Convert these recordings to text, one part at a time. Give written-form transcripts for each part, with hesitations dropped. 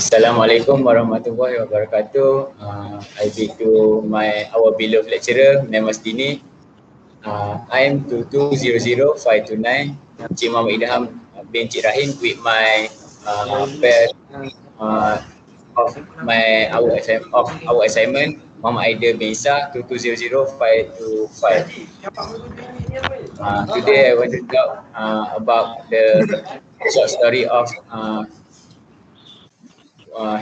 Assalamualaikum warahmatullahi wabarakatuh. I be to our beloved lecturer, Namas Dini. I am 2200529, Cik Muhammad Idham bin Cik Rahim with my pair uh, of our assignment, Muhammad Aida bin Isa 2200525. Today I want to talk about the short story of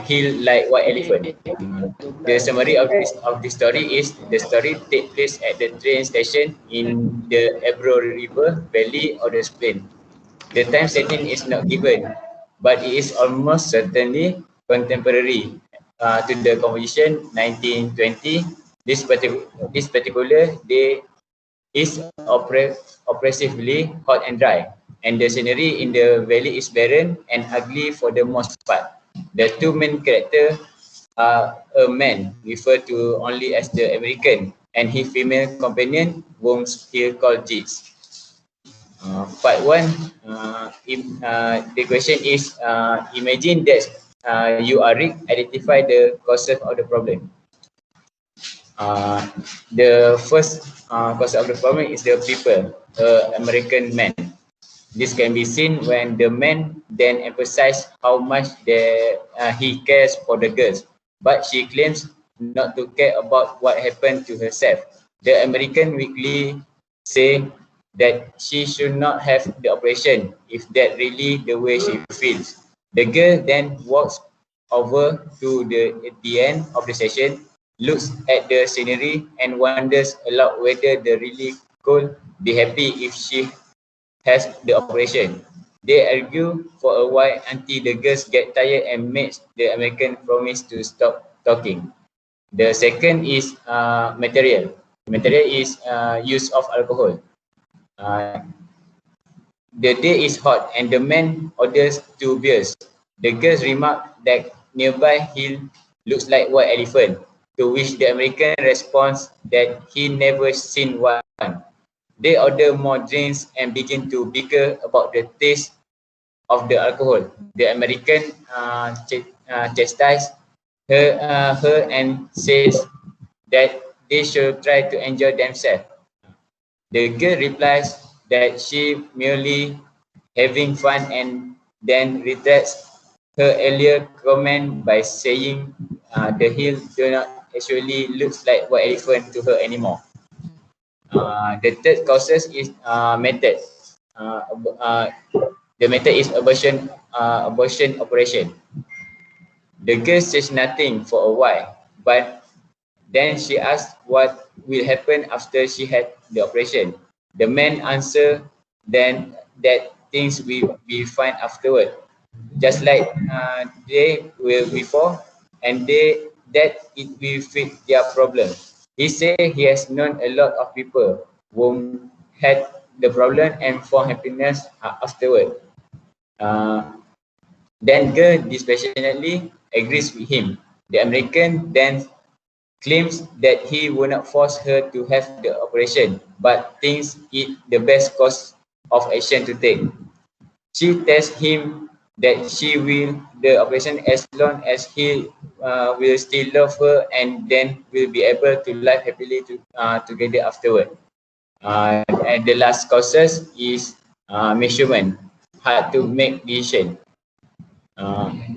Hill Like White Elephant. The summary of this story is the story take place at the train station in the Ebro River Valley or the Plain. The time setting is not given, but it is almost certainly contemporary to the composition 1920. This particular day is oppressively hot and dry, and the scenery in the valley is barren and ugly for the most part. The two main characters are a man referred to only as the American and his female companion whom he called Jeets. Part 1, the question is, imagine that you are Rick, identify the causes of the problem. The first cause of the problem is the people, American man. This can be seen when the man then emphasizes how much he cares for the girls, but she claims not to care about what happened to herself. The American weekly say that she should not have the operation if that really the way she feels. The girl then walks over to at the end of the session, looks at the scenery and wonders aloud whether they really could be happy if she has the operation. They argue for a while until the girls get tired and makes the American promise to stop talking. The second is material. Material is use of alcohol. Uh, the day is hot and the man orders 2 beers. The girls remark that nearby hill looks like white elephant, to which the American responds that he never seen one. They order more drinks and begin to bicker about the taste of the alcohol. The American chastises her and says that they should try to enjoy themselves. The girl replies that she merely having fun and then retracts her earlier comment by saying the hill do not actually looks like white elephant to her anymore. The third causes is method. Uh, uh, the method is abortion operation. The girl says nothing for a while, but then she asks what will happen after she had the operation. The man answer then that things will be fine afterward, just like they were before, and that it will fit their problem. He say he has known a lot of people who had the problem and found happiness afterward. Uh, then girl dispassionately agrees with him. The American then claims that he would not force her to have the operation, but thinks it the best course of action to take. She tells him that she will the operation as long as he will still love her and then will be able to live happily together afterward. And the last causes is measurement, hard to make decision.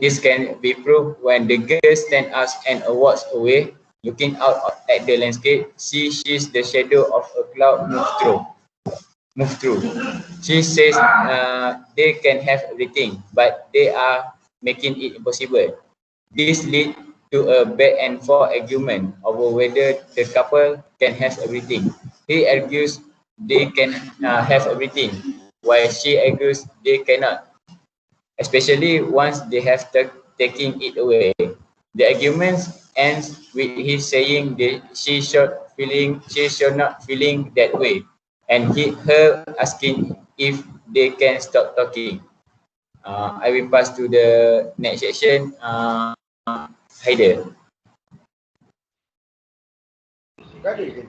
This can be proved when the girl stands up and walks away, looking out at the landscape. She sees the shadow of a cloud move through. She says they can have everything, but they are making it impossible. This leads to a back and forth argument over whether the couple can have everything. He argues they can have everything, while she argues they cannot, especially once they have taken it away. The argument ends with his saying that she should not feeling that way, and her asking if they can stop talking. I will pass to the next section. Haider. Okay,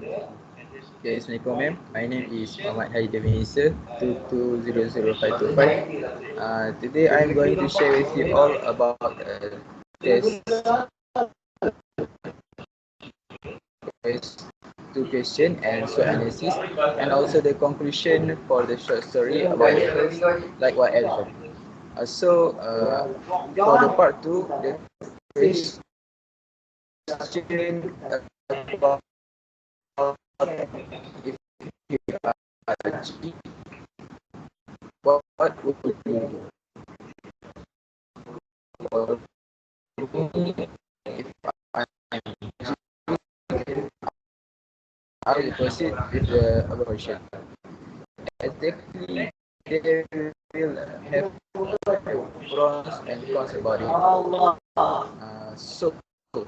Assalamualaikum ma'am. My name is Muhammad Haider bin Isa, 22000525. Today I'm going to share with you all about there's two question and SWOT analysis, and also the conclusion for the short story about the first, like what else. For the part two, the first question about if you are a G, what would you do? For me, if I'm I will proceed with the abortion. Exactly, there will have pros and cons about it. So, for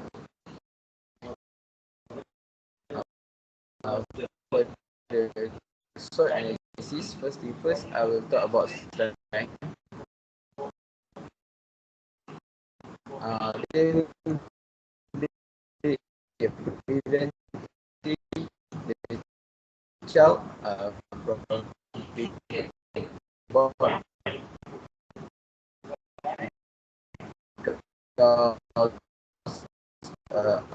the SWOT analysis, first, I will talk about strength. They will be preventing the child from being born because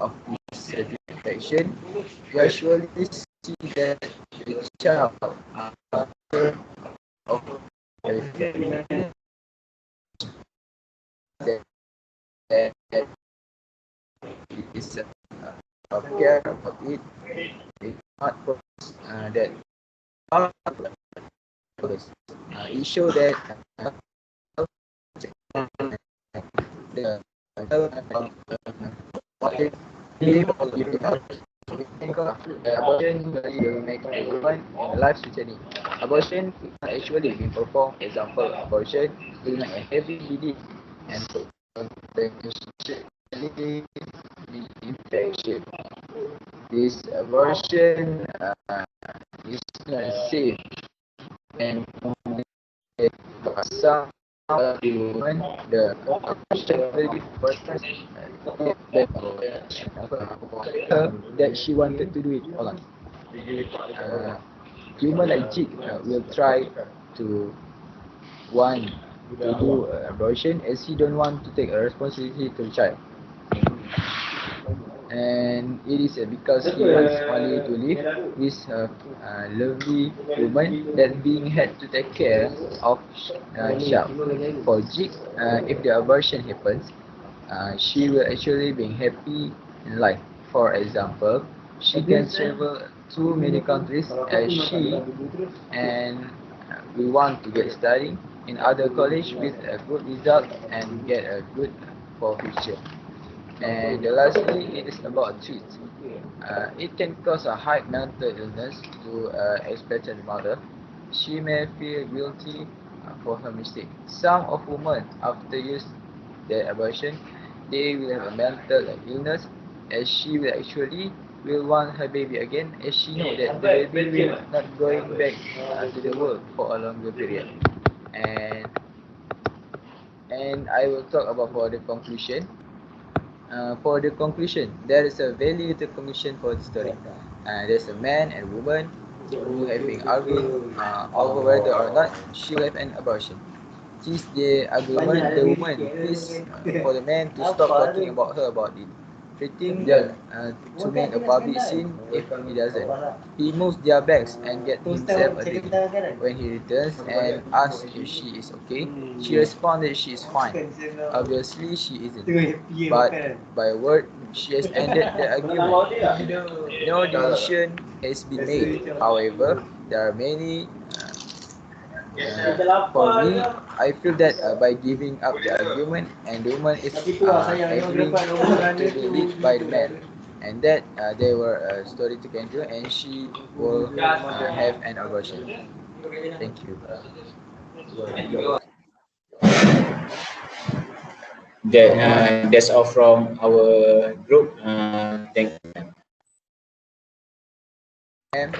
of this infection. We usually see that the child after of that is care about it. It's not that it shows that the abortion will make a woman in a life journey. Abortion actually being performed. Example, abortion will make a heavy bleeding and potentially infection. This abortion is not safe and some women the abortion will be first that she wanted to do it. Hold on. Human like Jig will try to want to do abortion as he don't want to take a responsibility to the child. And it is because he wants only to live with a lovely woman that being had to take care of child. For Jig, if the abortion happens, she will actually be happy in life. For example, she can travel to many countries as she and we want to get studying in other college with a good result and get a good for future. And lastly, it is about treat. It can cause a high mental illness to expectant mother. She may feel guilty for her mistake. Some of women, after use their abortion, they will have a mental illness as she will actually will want her baby again as she know that the baby will not going back to the world for a longer period. And I will talk about for the conclusion. For the conclusion, there is a very little conclusion for the story. There's a man and woman who have been arguing over whether or not she will have an abortion. Since the argument, the woman pleads for the man to stop talking about her about it, threatening them to make a public scene if he doesn't. He moves their bags and gets himself a drink. When he returns and asks if she is okay, she responded she is fine. Obviously, she isn't. But by word, she has ended the argument. No decision has been made. However, there are many for me, I feel that by giving up the argument and the woman is agreeing to be lead by the man, and that they were a story to continue and she will have an abortion. Thank you. That's all from our group. Thank you. And